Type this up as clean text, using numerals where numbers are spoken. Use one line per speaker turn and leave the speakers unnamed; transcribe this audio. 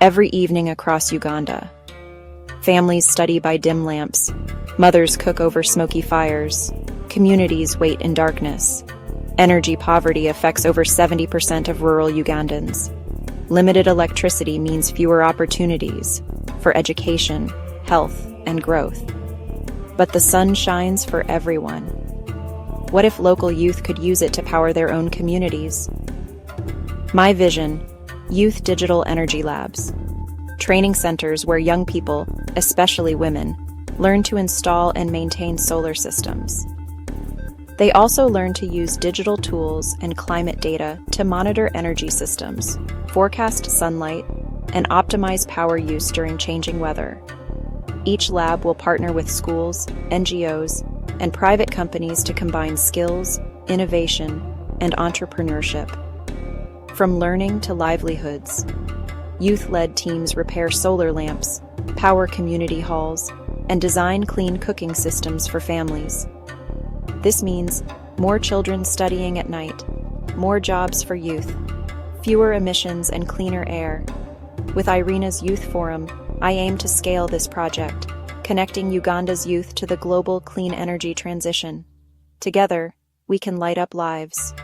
every evening across Uganda. Families study by dim lamps, mothers cook over smoky fires, communities wait in darkness. Energy poverty affects over 70% of rural Ugandans. Limited electricity means fewer opportunities for education, health, and growth. But the sun shines for everyone. What if local youth could use it to power their own communities? My vision: youth digital energy labs. Training centers where young people, especially women, learn to install and maintain solar systems. They also learn to use digital tools and climate data to monitor energy systems, forecast sunlight, and optimize power use during changing weather. Each lab will partner with schools, NGOs, and private companies to combine skills, innovation, and entrepreneurship. From learning to livelihoods, youth-led teams repair solar lamps, power community halls, and design clean cooking systems for families. This means more children studying at night, more jobs for youth, fewer emissions and cleaner air. With IRENA's Youth Forum, I aim to scale this project, connecting Uganda's youth to the global clean energy transition. Together, we can light up lives.